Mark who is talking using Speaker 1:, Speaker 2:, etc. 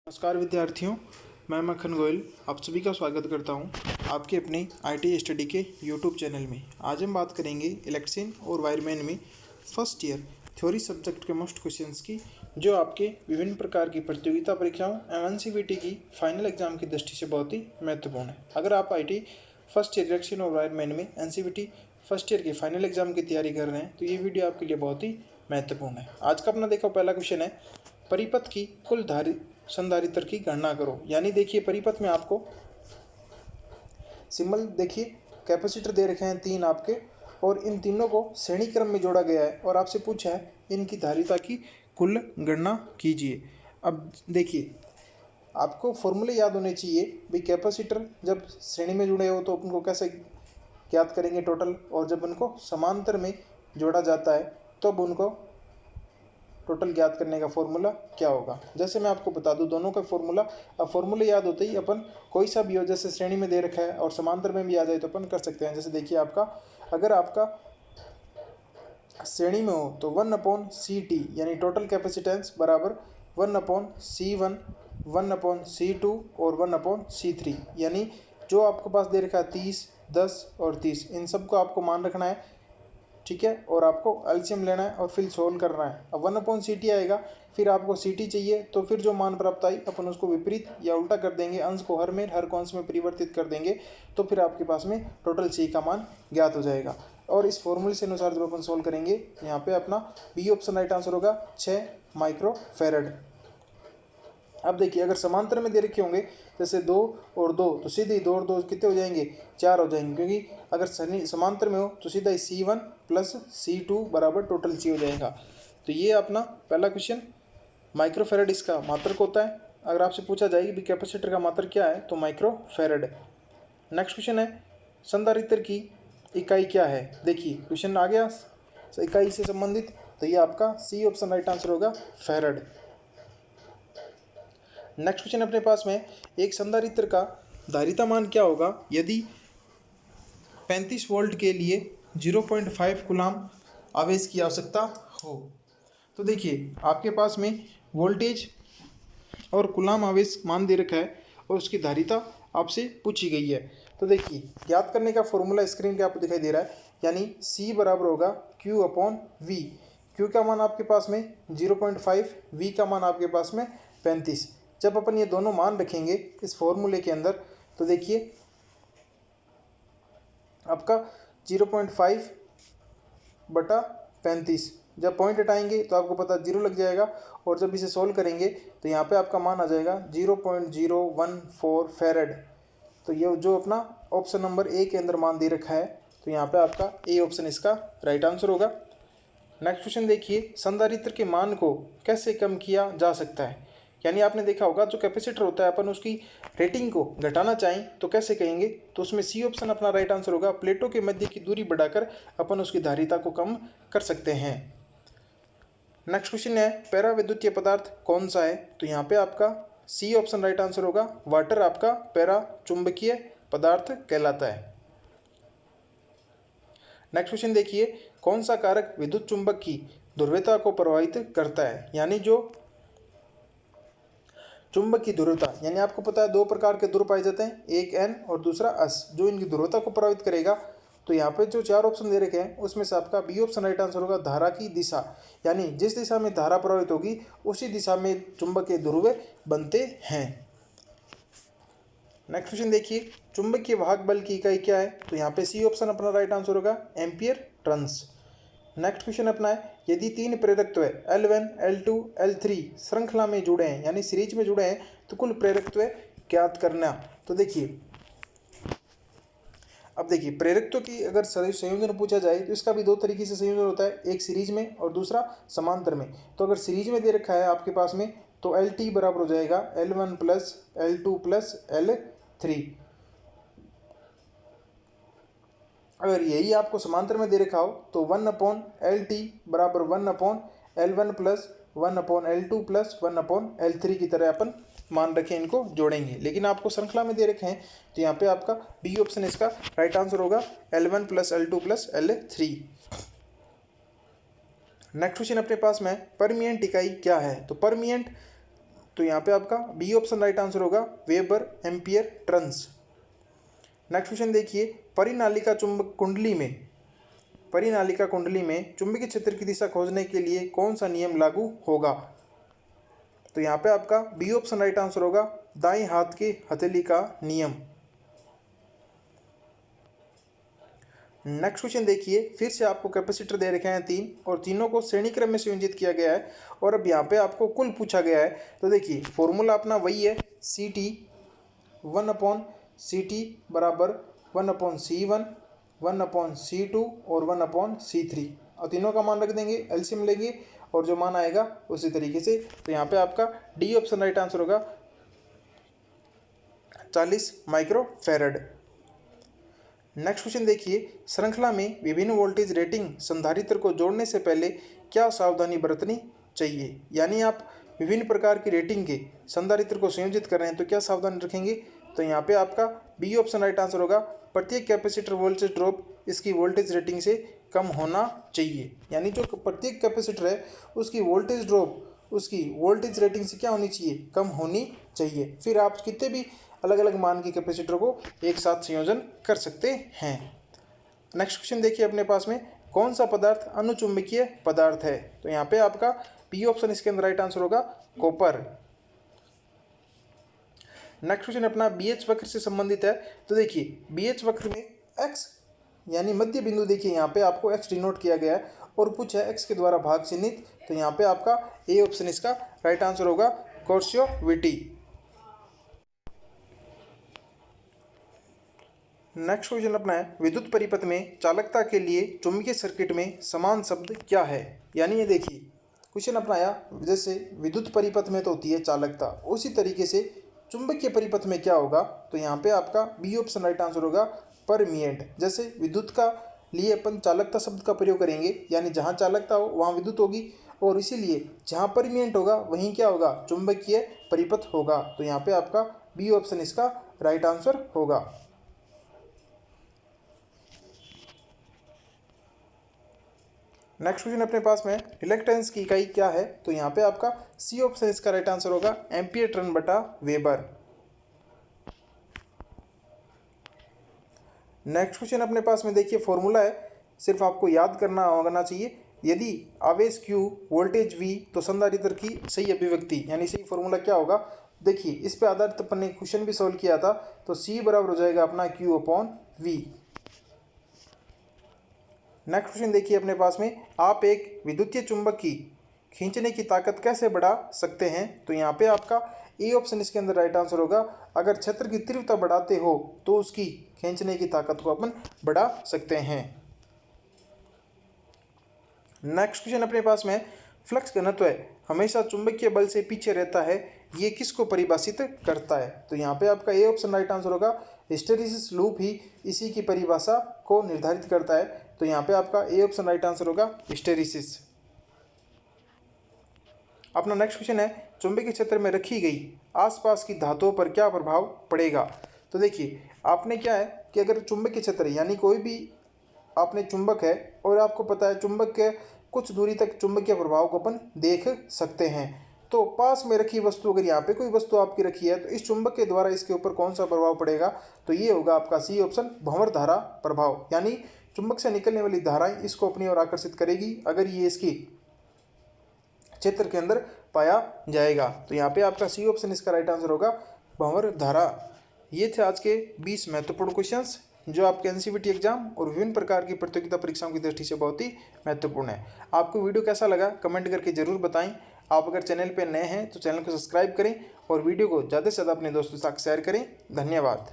Speaker 1: नमस्कार विद्यार्थियों, मैं मक्खन गोयल आप सभी का स्वागत करता हूं आपके अपने आईटी स्टडी के यूट्यूब चैनल में। आज हम बात करेंगे इलेक्ट्रिशियन और वायरमैन में फर्स्ट ईयर थ्योरी सब्जेक्ट के मोस्ट क्वेश्चंस की, जो आपके विभिन्न प्रकार की प्रतियोगिता परीक्षाओं एवं एनसीवीटी की फाइनल एग्जाम की दृष्टि से बहुत ही महत्वपूर्ण है। अगर आप आई फर्स्ट ईयर इलेक्ट्रिशियन और वायरमैन में एनसीवीटी फर्स्ट ईयर के फाइनल एग्जाम की तैयारी कर रहे हैं तो ये वीडियो आपके लिए बहुत ही महत्वपूर्ण है। आज का अपना देखो पहला क्वेश्चन है, परिपथ की कुल संधारित्र की गणना करो। यानी देखिए परिपथ में आपको सिंबल देखिए कैपेसिटर दे रखे हैं तीन आपके, और इन तीनों को श्रेणी क्रम में जोड़ा गया है और आपसे पूछा है इनकी धारिता की कुल गणना कीजिए। अब देखिए आपको फॉर्मूले याद होने चाहिए भाई, कैपेसिटर जब श्रेणी में जुड़े हो तो उनको कैसे ज्ञात करेंगे टोटल, और जब उनको समांतर में जोड़ा जाता है तब उनको टोटल ज्ञात करने का फॉर्मूला क्या होगा। जैसे मैं आपको बता दूं दोनों का फॉर्मूला, अब फॉर्मूले याद होते ही अपन कोई सा भी हो, जैसे श्रेणी में दे रखा है और समांतर में भी आ जाए तो अपन कर सकते हैं। जैसे देखिए आपका अगर आपका श्रेणी में हो तो 1/CT यानी टोटल कैपेसिटेंस बराबर 1/C1, 1/C2 और 1/C3, यानी जो आपके पास दे रखा है 30, 10 और 30, इन सब को आपको मान रखना है, ठीक है। और आपको एलसीएम लेना है और फिर सोल्व करना है। अब 1/CT आएगा, फिर आपको CT चाहिए तो फिर जो मान प्राप्त आई अपन उसको विपरीत या उल्टा कर देंगे, अंश को हर में हर कौंस में परिवर्तित कर देंगे, तो फिर आपके पास में टोटल C का मान ज्ञात हो जाएगा। और इस फॉर्मूले से अनुसार जब अपन सोल्व करेंगे यहाँ पे अपना बी ऑप्शन राइट आंसर होगा 6 माइक्रोफेरेड। अब देखिए अगर समांतर में दे रखे होंगे जैसे 2 और 2 तो सीधे 2 और 2 कितने हो जाएंगे, 4 हो जाएंगे, क्योंकि अगर समांतर में हो तो सीधा ही C1 प्लस C2 बराबर टोटल C हो जाएगा। तो ये अपना पहला क्वेश्चन माइक्रोफेरेड इसका मात्रक होता है। अगर आपसे पूछा जाए कि कैपेसिटर का मात्रक क्या है तो माइक्रोफेरेड। नेक्स्ट क्वेश्चन है संधारित्र की इकाई क्या है। देखिए क्वेश्चन आ गया इकाई से संबंधित, तो ये आपका C ऑप्शन राइट आंसर होगा फेरेड। नेक्स्ट क्वेश्चन अपने पास में, एक संधारित्र का धारिता मान क्या होगा यदि 35 वोल्ट के लिए 0.5 कूलाम आवेश की आवश्यकता हो। तो देखिए आपके पास में वोल्टेज और कूलाम आवेश मान दे रखा है और उसकी धारिता आपसे पूछी गई है। तो देखिए ज्ञात करने का फॉर्मूला स्क्रीन पे आपको दिखाई दे रहा है, यानी C बराबर होगा Q/V। Q का मान आपके पास में 0.5, V का मान आपके पास में 35। जब अपन ये दोनों मान रखेंगे इस फॉर्मूले के अंदर तो देखिए आपका 0.5/35, जब पॉइंट हटाएंगे तो आपको पता 0 लग जाएगा, और जब इसे सोल्व करेंगे तो यहाँ पे आपका मान आ जाएगा 0.014 फेरेड। तो ये जो अपना ऑप्शन नंबर A के अंदर मान दे रखा है तो यहाँ पे आपका A ऑप्शन इसका राइट आंसर होगा। नेक्स्ट क्वेश्चन देखिए, संधारित्र के मान को कैसे कम किया जा सकता है। यानी आपने देखा होगा जो कैपेसिटर होता है अपन उसकी रेटिंग को घटाना चाहें तो कैसे कहेंगे, तो उसमें C ऑप्शन अपना राइट आंसर होगा। प्लेटों के मध्य की दूरी बढ़ाकर अपन उसकी धारिता को कम कर सकते हैं। नेक्स्ट क्वेश्चन है पैरा विद्युतीय पदार्थ कौन सा है, तो यहाँ पे आपका C ऑप्शन राइट आंसर होगा। वाटर आपका पैरा चुंबकीय पदार्थ कहलाता है। नेक्स्ट क्वेश्चन देखिए, कौन सा कारक विद्युत चुंबक की ध्रुवीयता को प्रभावित करता है। यानी जो चुंबक की ध्रुवता, यानी आपको पता है दो प्रकार के ध्रुव पाए जाते हैं, एक N और दूसरा S, जो इनकी ध्रुवता को प्रभावित करेगा। तो यहाँ पे जो 4 ऑप्शन दे रखे हैं उसमें से आपका B ऑप्शन राइट आंसर होगा धारा की दिशा, यानी जिस दिशा में धारा प्रभावित होगी उसी दिशा में चुंबक के ध्रुव बनते हैं। नेक्स्ट क्वेश्चन देखिए, चुंबकीय वाहक बल की इकाई क्या है, तो यहाँ पे C ऑप्शन अपना राइट आंसर होगा एम्पियर टर्न्स। नेक्स्ट क्वेश्चन अपना है, यदि 3 प्रेरकत्व L1, L2, L3 श्रृंखला में जुड़े हैं यानी सीरीज में जुड़े हैं तो कुल प्रेरकत्व ज्ञात करना। तो देखिए अब देखिए प्रेरकत्व की अगर संयोजन पूछा जाए तो इसका भी 2 तरीके से संयोजन होता है, एक सीरीज में और दूसरा समांतर में। तो अगर सीरीज में दे रखा है आपके पास में तो LT बराबर हो जाएगा L1 plus L2 plus L3। अगर यही आपको समांतर में दे रखा हो तो 1/LT बराबर 1/L1 plus 1/L2 plus 1/L3 की तरह अपन मान रखें, इनको जोड़ेंगे। लेकिन आपको श्रृंखला में दे रखे हैं तो यहाँ पे आपका B ऑप्शन इसका राइट आंसर होगा L1 plus L2 plus L3। Next question अपने पास में परमिएंट इकाई क्या है, तो परमिएंट तो यहाँ पे आपका बी ऑप्शन राइट आंसर होगा, weber ampere turns. Next question देखिए, परिनालिका कुंडली में चुंबकीय क्षेत्र की दिशा खोजने के लिए कौन सा नियम लागू होगा? तो यहाँ पे आपका बी ऑप्शन राइट आंसर होगा, दाएं हाथ के हथेली का नियम। नेक्स्ट क्वेश्चन देखिए, फिर से आपको कैपेसिटर दे रखे हैं 3 और तीनों को श्रेणी क्रम में संयोजित किया गया है और अब यहाँ पे आपको कुल पूछा गया है। तो देखिए फॉर्मूला अपना वही है, सी टी 1/CT बराबर 1/C1 1/C2 और 1/C3 और तीनों का मान रख देंगे, एलसीएम लेंगे और जो मान आएगा उसी तरीके से। तो यहाँ पे आपका डी ऑप्शन राइट आंसर होगा, 40 माइक्रोफैरड। नेक्स्ट क्वेश्चन देखिए, श्रृंखला में विभिन्न वोल्टेज रेटिंग संधारित्र को जोड़ने से पहले क्या सावधानी बरतनी चाहिए? यानी आप विभिन्न प्रकार की रेटिंग के संधारित्र को संयोजित कर रहे हैं तो क्या सावधानी रखेंगे? तो यहाँ पे आपका बी ऑप्शन राइट आंसर होगा, प्रत्येक कैपेसिटर वोल्टेज ड्रॉप इसकी वोल्टेज रेटिंग से कम होना चाहिए। यानी जो प्रत्येक कैपेसिटर है उसकी वोल्टेज ड्रॉप उसकी वोल्टेज रेटिंग से क्या होनी चाहिए? कम होनी चाहिए। फिर आप कितने भी अलग अलग मान के कैपेसिटर को एक साथ संयोजन कर सकते हैं। नेक्स्ट क्वेश्चन देखिए अपने पास में, कौन सा पदार्थ अनुचुंबकीय पदार्थ है? तो यहाँ पे आपका बी ऑप्शन इसके अंदर राइट आंसर होगा, कॉपर। नेक्स्ट क्वेश्चन अपना बीएच वक्र से संबंधित है। तो देखिए बीएच वक्र में एक्स यानी मध्य बिंदु देखिए यहाँ पे आपको एक्स डिनोट किया गया है और पूछा है एक्स के द्वारा भाग चिन्हित। तो यहाँ पे आपका ए ऑप्शन इसका राइट आंसर होगा, कोर्सियोविटी। नेक्स्ट क्वेश्चन अपना है, विद्युत परिपथ में चालकता के लिए चुंबकीय सर्किट में समान शब्द क्या है? यानी ये देखिए क्वेश्चन अपना आया, जैसे विद्युत परिपथ में तो होती है चालकता, उसी तरीके से चुंबकीय परिपथ में क्या होगा? तो यहाँ पे आपका बी ऑप्शन राइट आंसर होगा, परमिएंट। जैसे विद्युत का लिए अपन चालकता शब्द का प्रयोग करेंगे, यानी जहाँ चालकता हो वहाँ विद्युत होगी और इसीलिए जहाँ परमिएंट होगा वहीं क्या होगा? चुंबकीय परिपथ होगा। तो यहाँ पे आपका बी ऑप्शन इसका राइट आंसर होगा। नेक्स्ट क्वेश्चन अपने पास में, रिलक्टेंस की इकाई क्या है? तो यहाँ पे आपका सी ऑप्शन इसका राइट आंसर होगा, एम्पियर टर्न बटा वेबर। नेक्स्ट क्वेश्चन अपने पास में देखिए फॉर्मूला है, सिर्फ आपको याद करना होना चाहिए, यदि आवेश Q वोल्टेज V तो संधारित्र की सही अभिव्यक्ति यानी सही फॉर्मूला क्या होगा? देखिए इस पे आधारित अपन ने क्वेश्चन भी सॉल्व किया था। तो C बराबर हो जाएगा अपना Q/V। नेक्स्ट क्वेश्चन देखिए अपने पास में, आप एक विद्युतीय चुंबक की खींचने की ताकत कैसे बढ़ा सकते हैं? तो यहाँ पे आपका ए ऑप्शन इसके अंदर राइट आंसर होगा, अगर क्षेत्र की तीव्रता बढ़ाते हो तो उसकी खींचने की ताकत को अपन बढ़ा सकते हैं। नेक्स्ट क्वेश्चन अपने पास में, फ्लक्स घनत्व हमेशा चुंबकीय बल से पीछे रहता है, ये किसको परिभाषित करता है? तो यहाँ पे आपका ए ऑप्शन राइट आंसर होगा, हिस्टेरिसिस लूप ही इसी की परिभाषा को निर्धारित करता है। तो यहाँ पे आपका ए ऑप्शन राइट आंसर होगा, हिस्टेरिसिस। अपना नेक्स्ट क्वेश्चन है, चुंबकीय क्षेत्र में रखी गई आसपास की धातुओं पर क्या प्रभाव पड़ेगा? तो देखिए आपने क्या है कि अगर चुंबकीय क्षेत्र यानी कोई भी आपने चुंबक है और आपको पता है चुंबक के कुछ दूरी तक चुंबकीय प्रभाव को अपन देख सकते हैं, तो पास में रखी वस्तु, अगर यहाँ पे कोई वस्तु आपकी रखी है तो इस चुंबक के द्वारा इसके ऊपर कौन सा प्रभाव पड़ेगा? तो ये होगा आपका सी ऑप्शन, भंवर धारा प्रभाव। यानी चुंबक से निकलने वाली धाराएं इसको अपनी ओर आकर्षित करेगी अगर ये इसकी क्षेत्र के अंदर पाया जाएगा। तो यहाँ पे आपका सी ऑप्शन इसका राइट आंसर होगा, भंवर धारा। ये थे आज के 20 महत्वपूर्ण क्वेश्चंस जो आपके एनसीईआरटी एग्जाम और विभिन्न प्रकार की प्रतियोगिता परीक्षाओं की दृष्टि से बहुत ही महत्वपूर्ण है। आपको वीडियो कैसा लगा कमेंट करके जरूर बताएं। आप अगर चैनल पर नए हैं तो चैनल को सब्सक्राइब करें और वीडियो को ज़्यादा से ज़्यादा अपने दोस्तों के साथ शेयर करें। धन्यवाद।